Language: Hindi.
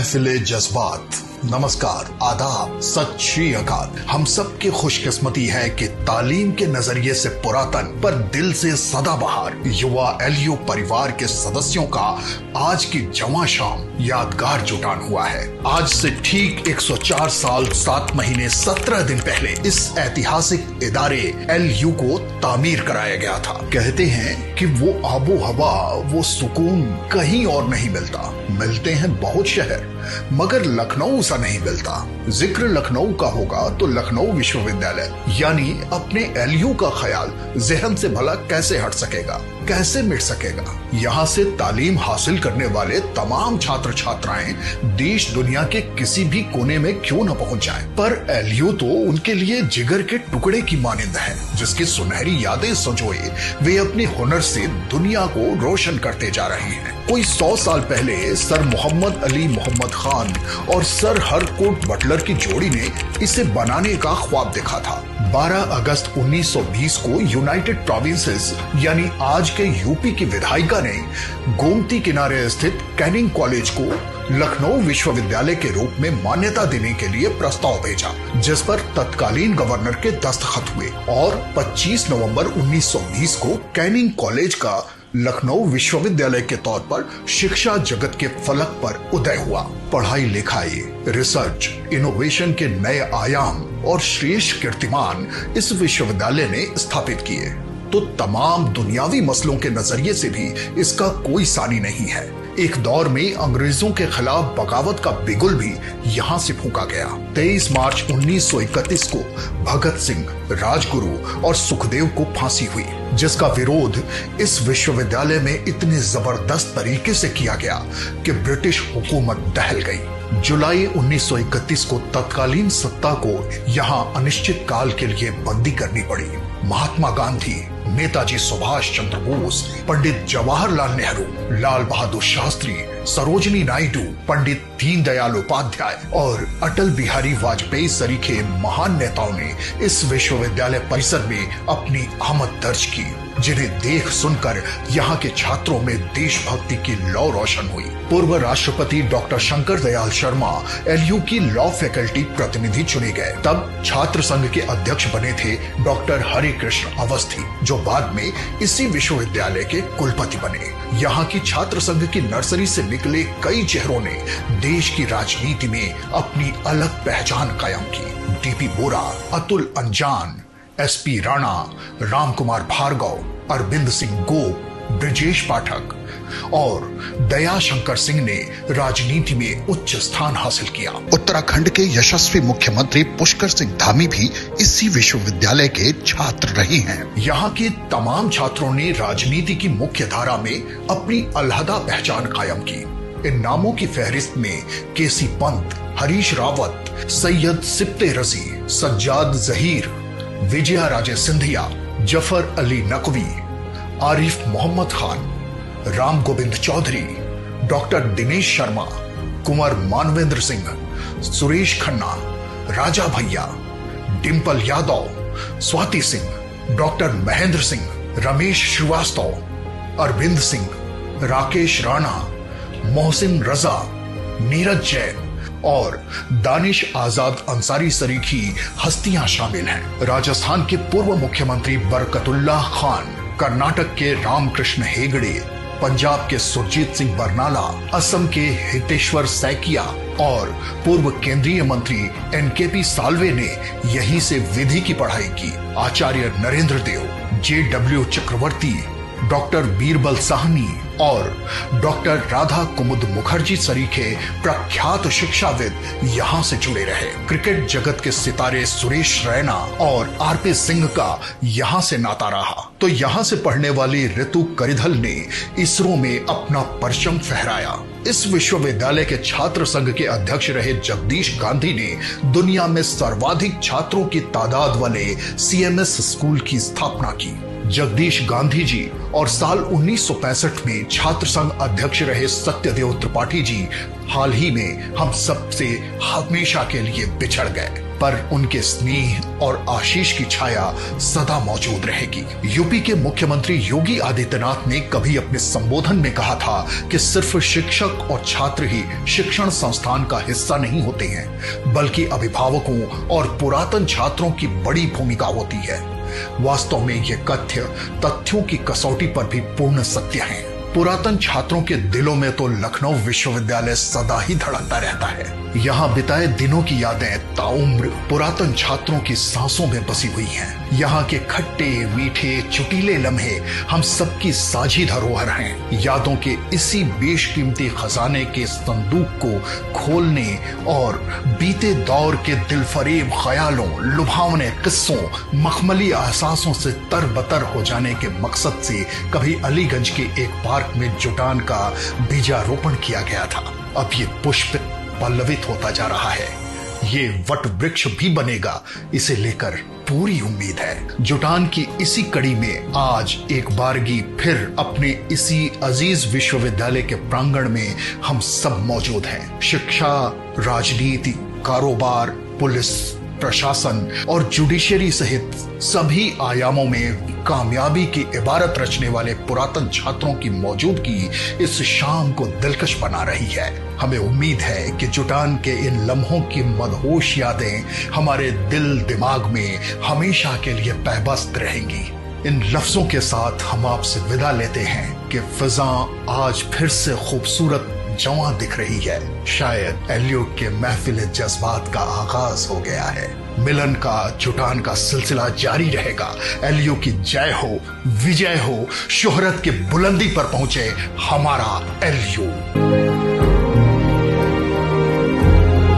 महफिले जज्बात, नमस्कार, आदाब, सत श्री अकाल। हम सब की खुशकिस्मती है कि तालीम के नजरिए से पुरातन पर दिल से सदाबहार युवा एलयू परिवार के सदस्यों का आज की जवां शाम यादगार जुटान हुआ है। आज से ठीक 104 साल 7 महीने 17 दिन पहले इस ऐतिहासिक इदारे एलयू को तामीर कराया गया था। कहते हैं कि वो आबो हवा, वो सुकून कहीं और नहीं मिलता। मिलते हैं बहुत शहर, मगर लखनऊ सा नहीं मिलता। जिक्र लखनऊ का होगा तो लखनऊ विश्वविद्यालय यानी अपने एलयू का ख्याल जहन से भला कैसे हट सकेगा, कैसे मिट सकेगा। यहाँ से तालीम हासिल करने वाले तमाम छात्र छात्राएं देश दुनिया के किसी भी कोने में क्यों न पहुंच जाएं, पर एलयू तो उनके लिए जिगर के टुकड़े की मानिंद है, जिसकी सुनहरी यादें संजोए वे अपने हुनर से दुनिया को रोशन करते जा रहे हैं। कोई 100 साल पहले सर मोहम्मद अली मोहम्मद खान और सर हरकोट बटलर की जोड़ी ने इसे बनाने का ख्वाब देखा था। 12 अगस्त 1920 को यूनाइटेड प्रोविंसेस यानी आज के यूपी की विधायिका ने गोमती किनारे स्थित कैनिंग कॉलेज को लखनऊ विश्वविद्यालय के रूप में मान्यता देने के लिए प्रस्ताव भेजा, जिस पर तत्कालीन गवर्नर के दस्तखत हुए और 25 नवंबर 1920 को कैनिंग कॉलेज का लखनऊ विश्वविद्यालय के तौर पर शिक्षा जगत के फलक पर उदय हुआ। पढ़ाई लिखाई, रिसर्च, इनोवेशन के नए आयाम और श्रेष्ठ कीर्तिमान इस विश्वविद्यालय ने स्थापित किए, तो तमाम दुनियावी मसलों के नजरिए से भी इसका कोई सानी नहीं है। एक दौर में अंग्रेजों के खिलाफ बगावत का बिगुल भी यहाँ से फूंका गया। 23 मार्च 1931 को भगत सिंह, राजगुरु और सुखदेव को फांसी हुई, जिसका विरोध इस विश्वविद्यालय में इतने जबरदस्त तरीके से किया गया कि ब्रिटिश हुकूमत दहल गई। जुलाई 1931 को तत्कालीन सत्ता को यहाँ अनिश्चित काल के लिए बंदी करनी पड़ी। महात्मा गांधी, नेताजी सुभाष चंद्र बोस, पंडित जवाहरलाल नेहरू, लाल बहादुर शास्त्री, सरोजिनी नायडू, पंडित दीनदयाल उपाध्याय और अटल बिहारी वाजपेयी सरीखे महान नेताओं ने इस विश्वविद्यालय परिसर में अपनी आमद दर्ज की, जिन्हें देख सुनकर यहाँ के छात्रों में देशभक्ति की लौ रोशन हुई। पूर्व राष्ट्रपति डॉक्टर शंकर दयाल शर्मा एलयू की लॉ फैकल्टी प्रतिनिधि चुने गए। तब छात्र संघ के अध्यक्ष बने थे डॉक्टर हरि कृष्ण अवस्थी, जो बाद में इसी विश्वविद्यालय के कुलपति बने। यहाँ की छात्र संघ की नर्सरी से निकले कई चेहरों ने देश की राजनीति में अपनी अलग पहचान कायम की। डीपी बोरा, अतुल अंजान, एसपी राणा, राम कुमार भार्गव, अरविंद सिंह गोप, ब्रजेश पाठक और दया शंकर सिंह ने राजनीति में उच्च स्थान हासिल किया। उत्तराखंड के यशस्वी मुख्यमंत्री पुष्कर सिंह धामी भी इसी विश्वविद्यालय के छात्र रहे हैं। यहाँ के तमाम छात्रों ने राजनीति की मुख्य धारा में अपनी अलहदा पहचान कायम की। इन नामों की फहरिस्त में केसी पंत, हरीश रावत, सैयद सिप्ते रजी, सज्जाद जहीर, विजया राजे सिंधिया, जफर अली नकवी, आरिफ मोहम्मद खान, राम गोविंद चौधरी, डॉक्टर दिनेश शर्मा, कुंवर मानवेंद्र सिंह, सुरेश खन्ना, राजा भैया, डिंपल यादव, स्वाति सिंह, डॉक्टर महेंद्र सिंह, रमेश श्रीवास्तव, अरविंद सिंह, राकेश राणा, मोहसिन रजा, नीरज जैन और दानिश आजाद अंसारी सरीखी हस्तियां शामिल हैं। राजस्थान के पूर्व मुख्यमंत्री बरकतुल्लाह खान, कर्नाटक के रामकृष्ण हेगड़े, पंजाब के सुरजीत सिंह बरनाला, असम के हितेश्वर सैकिया और पूर्व केंद्रीय मंत्री एनकेपी साल्वे ने यहीं से विधि की पढ़ाई की। आचार्य नरेंद्र देव, जेडब्ल्यू चक्रवर्ती, डॉक्टर बीरबल साहनी और डॉक्टर राधा कुमुद मुखर्जी सरीखे प्रख्यात शिक्षाविद यहाँ से जुड़े रहे। क्रिकेट जगत के सितारे सुरेश रैना और आरपी सिंह का यहाँ से नाता रहा, तो यहाँ से पढ़ने वाली ऋतु करिधल ने इसरो में अपना परचम फहराया। इस विश्वविद्यालय के छात्र संघ के अध्यक्ष रहे जगदीश गांधी ने दुनिया में सर्वाधिक छात्रों की तादाद वाले सीएमएस स्कूल की स्थापना की। जगदीश गांधी जी और साल 1965 में छात्र संघ अध्यक्ष रहे सत्यदेव त्रिपाठी जी हाल ही में हम सब से हमेशा के लिए बिछड़ गए। पर उनके स्नेह और आशीष की छाया सदा मौजूद रहेगी। यूपी के मुख्यमंत्री योगी आदित्यनाथ ने कभी अपने संबोधन में कहा था कि सिर्फ शिक्षक और छात्र ही शिक्षण संस्थान का हिस्सा नहीं होते हैं, बल्कि अभिभावकों और पुरातन छात्रों की बड़ी भूमिका होती है। वास्तव में यह कथ्य तथ्यों की कसौटी पर भी पूर्ण सत्य है। पुरातन छात्रों के दिलों में तो लखनऊ विश्वविद्यालय सदा ही धड़कता रहता है। यहाँ बिताए दिनों की यादें ताउम्र पुरातन छात्रों की सांसों में बसी हुई हैं। यहाँ के खट्टे मीठे चुटीले लम्हे हम सबकी साझी धरोहर हैं। यादों के इसी बेशकीमती खजाने के संदूक को खोलने और बीते दौर के दिलफरेब ख्यालों, लुभावने किस्सों, मखमली एहसासों से तरबतर हो जाने के मकसद से कभी अलीगंज के एक पार्क में जुटान का बीजारोपण किया गया था। अब ये पुष्प पल्लवित होता जा रहा है। ये वट वृक्ष भी बनेगा, इसे लेकर पूरी उम्मीद है। जुटान की इसी कड़ी में आज एक बारगी फिर अपने इसी अजीज विश्वविद्यालय के प्रांगण में हम सब मौजूद हैं। शिक्षा, राजनीति, कारोबार, पुलिस, प्रशासन और जुडिशरी सहित सभी आयामों में कामयाबी की इबारत रचने वाले पुरातन छात्रों की मौजूदगी इस शाम को दिलकश बना रही है। हमें उम्मीद है कि जुटान के इन लम्हों की मदहोश यादें हमारे दिल दिमाग में हमेशा के लिए पैबस्त रहेंगी। इन लफ्जों के साथ हम आपसे विदा लेते हैं कि फिजा आज फिर से खूबसूरत जवां दिख रही है। शायद एलियो के महफिल जज्बात का आगाज हो गया है। मिलन का, जुटान का सिलसिला जारी रहेगा। एलियो की जय हो, विजय हो, शोहरत के बुलंदी पर पहुंचे हमारा एलियो।